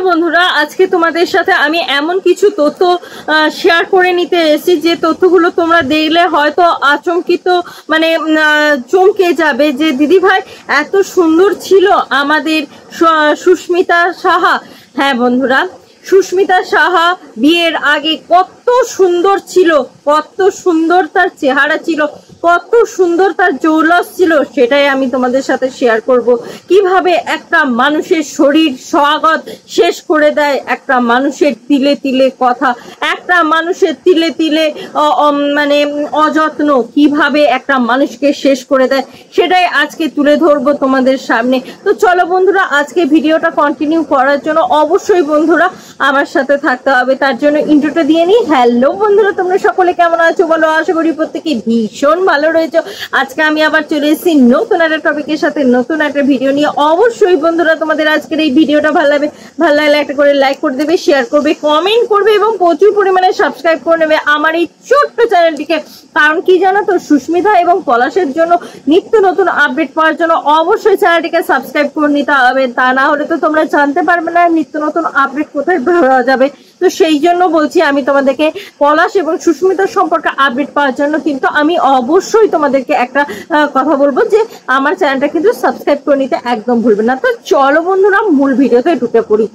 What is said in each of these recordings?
বন্ধুরা, আজকে তোমাদের সাথে আমি এমন কিছু তথ্য শেয়ার করে নিতে এসেছি যে তথ্যগুলো তোমরা দেখলে হয়তো আচমকিত চমকে যাবে যে দিদি ভাই এত সুন্দর ছিল আমাদের সুস্মিতা সাহা। হ্যাঁ বন্ধুরা, সুস্মিতা সাহা বিয়ের আগে কত সুন্দর ছিল, কত সুন্দর তার চেহারা ছিল, কত সুন্দর তার জৌলস ছিল, সেটাই আমি তোমাদের সাথে শেয়ার করব। কিভাবে একটা মানুষের শরীর স্বাগত শেষ করে দেয়, একটা মানুষের তিলে তিলে কথা, একটা মানুষের তিলে তিলে অযত্ন কিভাবে একটা মানুষকে শেষ করে দেয়, সেটাই আজকে তুলে ধরবো তোমাদের সামনে। তো চলো বন্ধুরা, আজকে ভিডিওটা কন্টিনিউ করার জন্য অবশ্যই বন্ধুরা আমার সাথে থাকতে হবে। তার জন্য ইন্ট্রোটা দিয়ে নিই। হ্যালো বন্ধুরা, তোমরা সকলে কেমন আছো বলো? আশা করি প্রত্যেকে ভীষণ ভালো রয়েছে। আজকে আমি আবার চলে এসেছি নতুন একটা টপিকের সাথে, নতুন একটা ভিডিও নিয়ে। অবশ্যই বন্ধুরা তোমাদের আজকের এই ভিডিওটা ভালো লাগলে একটা করে লাইক করে দেবে, শেয়ার করবে, কমেন্ট করবে এবং প্রচুর পরিমাণে সাবস্ক্রাইব করে নেবে আমার এই ছোট্ট চ্যানেলটিকে। কারণ কি জানো তো, সুস্মিতা এবং পলাশের জন্য নিত্য নতুন আপডেট পাওয়ার জন্য অবশ্যই চ্যানেলটিকে সাবস্ক্রাইব করে নিতে হবে। তা না হলে তো তোমরা জানতে পারবে না নিত্য নতুন আপডেট কোথায় পাওয়া যাবে। তো সেই জন্য বলছি, আমি তোমাদেরকে পলাশ এবং সুস্মিতার সম্পর্কে আপডেট পাওয়ার জন্য কিন্তু আমি অবশ্যই তোমাদেরকে একটা কথা বলবো যে আমার চ্যানেলটা কিন্তু সাবস্ক্রাইব করে নিতে একদম ভুলবে না। তো চলো বন্ধুরা, মূল ভিডিওতে ঢুকে পড়ি।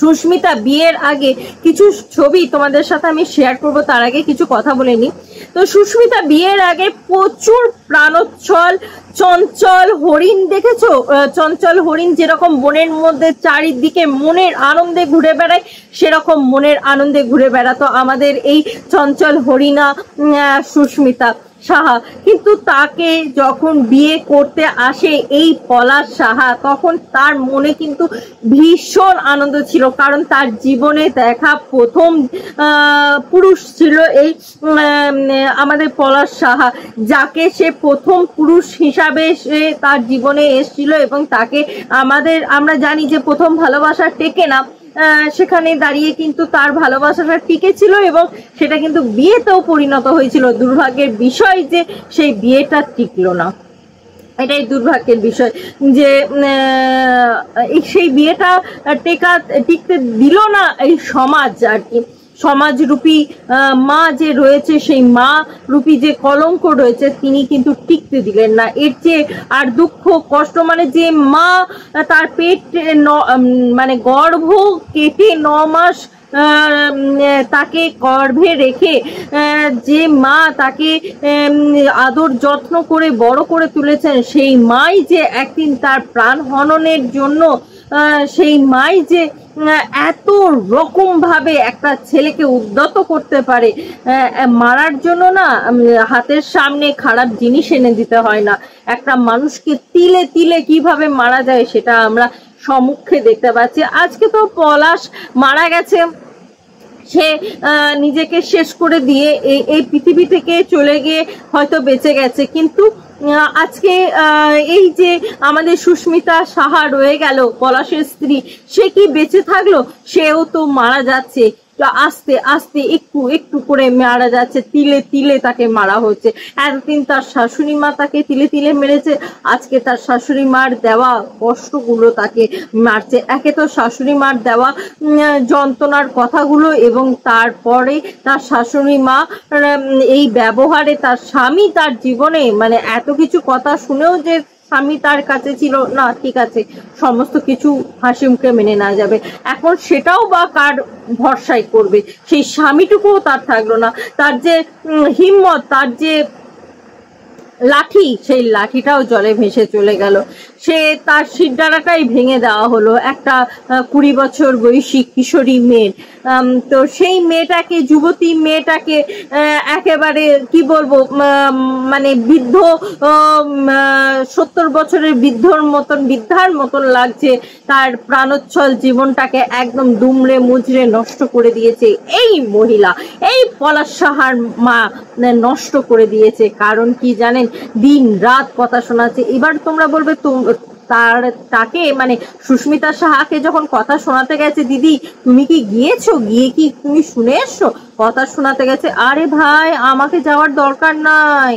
সুস্মিতা বিয়ের আগে কিছু ছবি তোমাদের সাথে আমি শেয়ার করব, তার আগে কিছু কথা বলে নি। তো সুস্মিতা বিয়ের আগে প্রচুর প্রাণোচ্ছল চঞ্চল হরিণ দেখেছো? চঞ্চল হরিণ যেরকম বনের মধ্যে চারিদিকে মনের আনন্দে ঘুরে বেড়ায়, সেরকম মনের আনন্দে ঘুরে বেড়াতো আমাদের এই চঞ্চল হরিণা সুস্মিতা সাহা। কিন্তু তাকে যখন বিয়ে করতে আসে এই পলাশ সাহা, তখন তার মনে কিন্তু ভীষণ আনন্দ ছিল, কারণ তার জীবনে দেখা প্রথম পুরুষ ছিল এই আমাদের পলাশ সাহা, যাকে সে প্রথম পুরুষ হিসাবে সে তার জীবনে এসেছিল। এবং তাকে আমরা জানি যে প্রথম ভালোবাসা টেকে না, সেখানে দাঁড়িয়ে কিন্তু তার ভালোবাসাটা টিকে ছিল এবং সেটা কিন্তু বিয়েতেও পরিণত হয়েছিল। দুর্ভাগ্যের বিষয় যে সেই বিয়েটা টিকলো না, এটাই দুর্ভাগ্যের বিষয় যে সেই বিয়েটা টিকতে দিল না এই সমাজ আর কি। সমাজরূপী মা যে রয়েছে, সেই মা রূপী যে কলঙ্ক রয়েছে, তিনি কিন্তু টিকতে দিলেন না। এর চেয়ে আর দুঃখ কষ্ট, যে মা তার পেট গর্ভ কেটে 9 মাস তাকে গর্ভে রেখে, যে মা তাকে আদর যত্ন করে বড় করে তুলেছেন, সেই মাই যে একদিন তার প্রাণ হননের জন্য, সেই মাই যে এত রকম ভাবে একটা ছেলেকে উদ্যত করতে পারে, মারার জন্য না হাতের সামনে খারাপ জিনিস এনে দিতে হয় না। একটা মানুষকে তিলে তিলে কিভাবে মারা যায় সেটা আমরা সম্মুখে দেখতে পাচ্ছি। আজকে তো পলাশ মারা গেছে, সে নিজেকে শেষ করে দিয়ে এই পৃথিবী থেকে চলে গিয়ে হয়তো বেঁচে গেছে, কিন্তু আজকে এই যে আমাদের সুস্মিতা সাহা রয়ে গেল, পলাশের স্ত্রী, সে কি বেঁচে থাকলো? সেও তো মারা যাচ্ছে, আস্তে আস্তে একটু একটু করে মারা যাচ্ছে, তিলে তিলে তাকে মারা হচ্ছে। এতদিন তার শাশুড়ি মা তাকে তিলে তিলে মেরেছে, আজকে তার শাশুড়ি মার দেওয়া কষ্টগুলো তাকে মারছে। একে তো শাশুড়ি মার দেওয়া যন্ত্রণার কথাগুলো, এবং তারপরে তার শাশুড়ি মা এই ব্যবহারে তার স্বামী তার জীবনে এত কিছু কথা শুনেও যে স্বামী তার কাছে ছিল না, ঠিক আছে, সমস্ত কিছু হাসি মুখে মেনে নেওয়া যাবে। এখন সেটাও বা কার ভরসায় করবে? সেই স্বামীটুকুও তার থাকলো না, তার যে হিম্মত, তার যে লাঠি, সেই লাঠিটাও জলে ভেসে চলে গেল। সে তার শিরদাঁড়াটাই ভেঙে দেওয়া হলো একটা 20 বছর বয়সী কিশোরী মেয়ের। তো সেই মেয়েটাকে, যুবতী মেয়েটাকে একেবারে কি বলবো, বৃদ্ধ 70 বছরের বৃদ্ধার মতন লাগছে। তার প্রাণোচ্ছল জীবনটাকে একদম দুমড়ে মুচড়ে নষ্ট করে দিয়েছে এই মহিলা, এই পলাশ সাহার মা নষ্ট করে দিয়েছে। কারণ কি জানেন, দিন রাত কথা শোনাচ্ছে। এবার তোমরা বলবে তাকে সুস্মিতা সাহাকে যখন কথা শোনাতে গেছে, দিদি তুমি কি গিয়েছো, গিয়ে কি তুমি শুনে এসছো? কথা শোনাতে গেছে। আরে ভাই, আমাকে যাওয়ার দরকার নাই,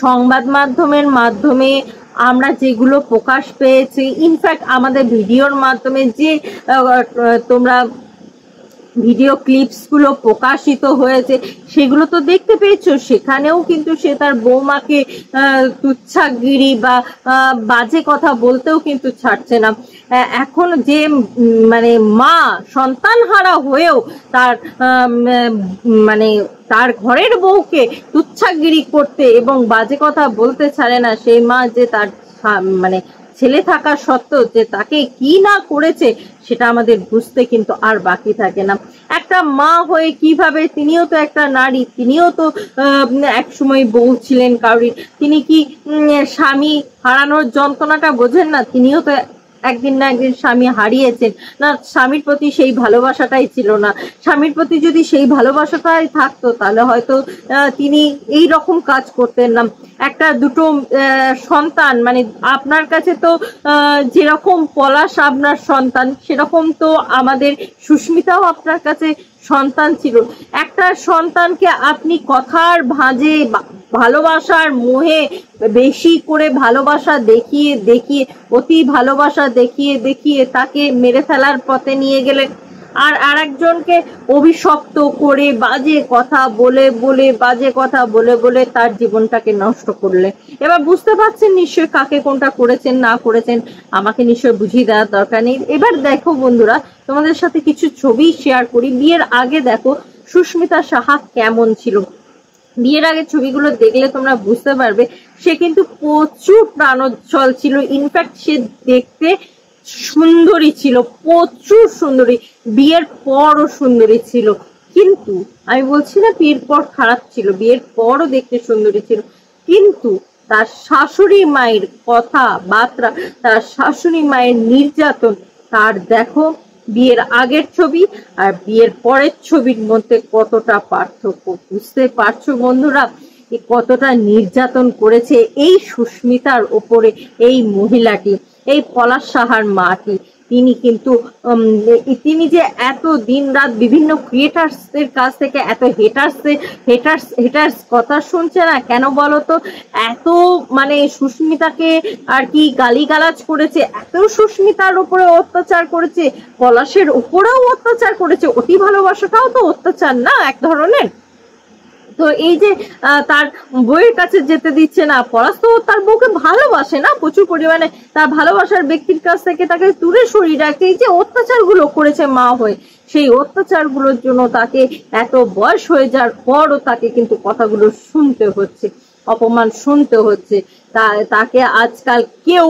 সংবাদ মাধ্যমের মাধ্যমে আমরা যেগুলো প্রকাশ পেয়েছি, ইনফ্যাক্ট আমাদের ভিডিওর মাধ্যমে যে তোমরা ভিডিও ক্লিপস গুলো প্রকাশিত হয়েছে সেগুলো তো দেখতে পেয়েছো। সেখানেও কিন্তু সে তার বৌমাকে তুচ্ছাগিরি বা বাজে কথা বলতেও কিন্তু ছাড়ছে না। এখন যে মানে মা সন্তান হারা হয়েও তার মানে তার ঘরের বউকে তুচ্ছাগিরি করতে এবং বাজে কথা বলতে ছাড়ে না, সেই মা যে তার মানে ছেলে থাকা সত্ত্বেও যে তাকে কি না করেছে সেটা আমাদের বুঝতে কিন্তু আর বাকি থাকে না। একটা মা হয়ে কিভাবে, তিনিও তো একটা নারী, তিনিও তো এক সময় বউ ছিলেন কাউরির, তিনি কি স্বামী হারানোর যন্ত্রণাটা বোঝেন না? তিনিও তো একদিন না একদিন স্বামী হারিয়েছেন না, স্বামীর প্রতি সেই ভালোবাসাটাই ছিল না। স্বামীর প্রতি যদি সেই ভালোবাসাটাই থাকতো তাহলে হয়তো তিনি এই রকম কাজ করতেন না। একটা দুটো সন্তান, মানে আপনার কাছে তো যেরকম পলাশ আপনার সন্তান, সেরকম তো আমাদের সুস্মিতাও আপনার কাছে সন্তান ছিল। একটা সন্তানকে আপনি কথার ভাঁজে ভালোবাসার মোহে বেশি করে ভালোবাসা দেখিয়ে দেখিয়ে অতি ভালোবাসা দেখিয়ে দেখিয়ে তাকে মেরে ফেলার পথে নিয়ে গেলেন। আর আরেকজনকে অভিশপ্ত করে বাজে কথা বলে বলে বাজে কথা বলে বলে তার জীবনটাকে নষ্ট করলে। এবার বুঝতে পারছেন নিশ্চয়ই কাকে কোনটা করেছেন না করেছেন, আমাকে নিশ্চয়ই বুঝিয়ে দেওয়ার দরকার নেই। এবার দেখো বন্ধুরা, তোমাদের সাথে কিছু ছবি শেয়ার করি। বিয়ের আগে দেখো সুস্মিতা সাহা কেমন ছিল। বিয়ের আগে ছবিগুলো দেখলে তোমরা বুঝতে পারবে সে কিন্তু প্রচুর প্রাণোজ্জ্বল ছিল। ইনফ্যাক্ট সে দেখতে সুন্দরী ছিল, প্রচুর সুন্দরী। বিয়ের পরও সুন্দরী ছিল, কিন্তু আমি বলছি না বিয়ের পর খারাপ ছিল, বিয়ের পরও দেখতে সুন্দরী ছিল। কিন্তু তার শাশুড়ি মায়ের কথা বার্তা, তার শাশুড়ি মায়ের নির্যাতন, তার দেখো বিয়ের আগের ছবি আর বিয়ের পরের ছবির মধ্যে কতটা পার্থক্য। বুঝতে পারছো বন্ধুরা কতটা নির্যাতন করেছে এই সুস্মিতার ওপরে এই মহিলাটি, এই পলাশ সাহার মাটি। তিনি কিন্তু তিনি যে এত দিন রাত বিভিন্ন ক্রিয়েটার্সদের কাছ থেকে এত হেটার্স কথা শুনছে না কেন বলো তো? এত মানে সুস্মিতাকে আর কি গালিগালাজ করেছে, এত সুস্মিতার উপরে অত্যাচার করেছে, পলাশের উপরেও অত্যাচার করেছে। অতি ভালোবাসাটাও তো অত্যাচার না এক ধরনের। তো এই যে তার বউয়ের কাছে যেতে দিচ্ছে না, পলাশ তো তার বউকে ভালোবাসে না প্রচুর পরিমাণে, তার ভালোবাসার ব্যক্তির কাছ থেকে তাকে দূরে সরিয়ে রাখতে এই যে অত্যাচারগুলো করেছে মা হয়ে, সেই অত্যাচারগুলোর জন্য তাকে এত বয়স হয়ে যাওয়ার পরও তাকে কিন্তু কথাগুলো শুনতে হচ্ছে, অপমান শুনতে হচ্ছে। তাকে আজকাল কেউ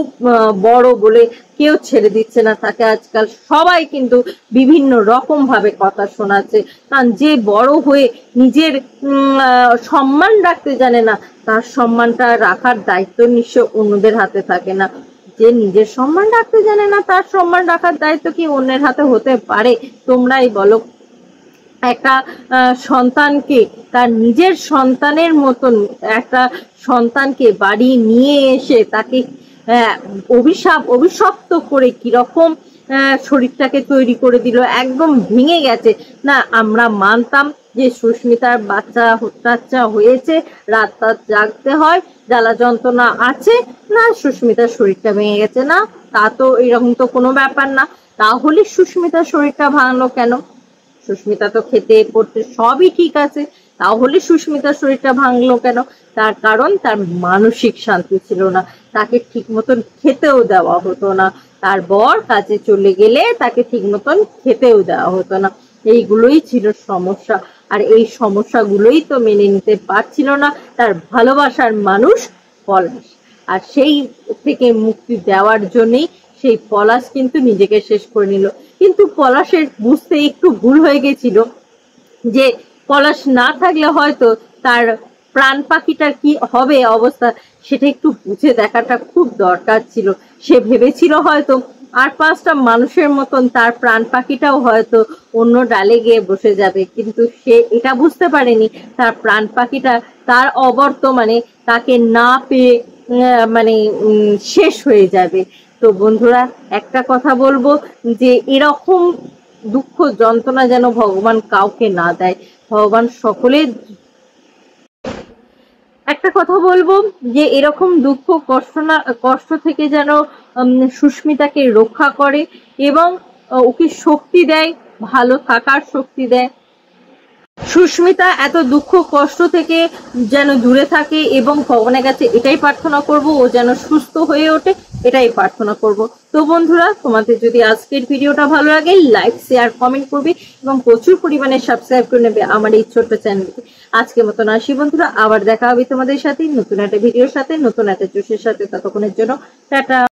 বড় বলে কেউ ছেড়ে দিচ্ছে না, তাকে আজকাল সবাই কিন্তু বিভিন্ন রকম ভাবে কথা শোনাচ্ছে। কারণ যে বড় হয়ে নিজের সম্মান রাখতে জানে না, তার সম্মানটা রাখার দায়িত্ব নিশ্চয় অন্যদের হাতে থাকে না। যে নিজের সম্মান রাখতে জানে না, তার সম্মান রাখার দায়িত্ব কি অন্যের হাতে হতে পারে? তোমরাই বলো। একটা সন্তানকে তার নিজের সন্তানের মতন একটা সন্তানকে বাড়ি নিয়ে এসে তাকে অভিশপ্ত করে কিরকম শরীরটাকে তৈরি করে দিল, একদম ভেঙে গেছে। না, আমরা মানতাম যে সুস্মিতার বাচ্চা হয়েছে, রাত জাগতে হয়, জ্বালা যন্ত্রণা আছে, না সুস্মিতার শরীরটা ভেঙে গেছে, না তা তো এরকম তো কোনো ব্যাপার না। তাহলে সুস্মিতার শরীরটা ভাঙলো কেন? সুস্মিতা তো খেতে পড়তে সবই ঠিক আছে, তাহলে সুস্মিতার শরীরটা ভাঙলো কেন? তার কারণ তার মানসিক শান্তি ছিল না, তাকে ঠিক মতন খেতেও দেওয়া হতো না, তার বর কাজে চলে গেলে তাকে ঠিক মতন খেতেও দেওয়া হতো না। এইগুলোই ছিল সমস্যা, আর এই সমস্যাগুলোই তো মেনে নিতে পারছিল না তার ভালোবাসার মানুষ পলাশ। আর সেই থেকে মুক্তি দেওয়ার জন্যই সেই পলাশ কিন্তু নিজেকে শেষ করে নিল। কিন্তু পলাশের বুঝতে একটু ভুল হয়ে গেছিল যে পলাশ না থাকলে হয়তো তার প্রাণ পাখিটার কি হবে অবস্থা, সেটা একটু বুঝে দেখাটা খুব দরকার ছিল। সে ভেবেছিল হয়তো আর 5টা মানুষের মতন তার প্রাণ পাখিটাও হয়তো অন্য ডালে গিয়ে বসে যাবে, কিন্তু সে এটা বুঝতে পারেনি তার প্রাণ পাখিটা তার অবর্তমানে তাকে না পেয়ে মানে শেষ হয়ে যাবে। তো বন্ধুরা, একটা কথা বলবো যে এরকম দুঃখ যন্ত্রণা যেন ভগবান কাউকে না দেয়। ভগবান একটা কথা বলবো যে এরকম দুঃখ কষ্ট থেকে যেন সুস্মিতাকে রক্ষা করে এবং ওকে শক্তি দেয়, ভালো থাকার শক্তি দেয়। সুস্মিতা এত দুঃখ কষ্ট থেকে যেন দূরে থাকে এবং ভগবানের কাছে এটাই প্রার্থনা করব ও যেন সুস্থ হয়ে ওঠে, এটাই প্রার্থনা করব। তো বন্ধুরা, তোমাদের যদি আজকের ভিডিওটা ভালো লাগে লাইক শেয়ার কমেন্ট করবে এবং প্রচুর পরিমাণে সাবস্ক্রাইব করে নেবে আমার এই ছোট্ট চ্যানেলকে। আজকের মতন আসি বন্ধুরা, আবার দেখা হবে তোমাদের সাথে নতুন একটা ভিডিওর সাথে, নতুন একটা জোশের সাথে। ততক্ষণের জন্য টাটা।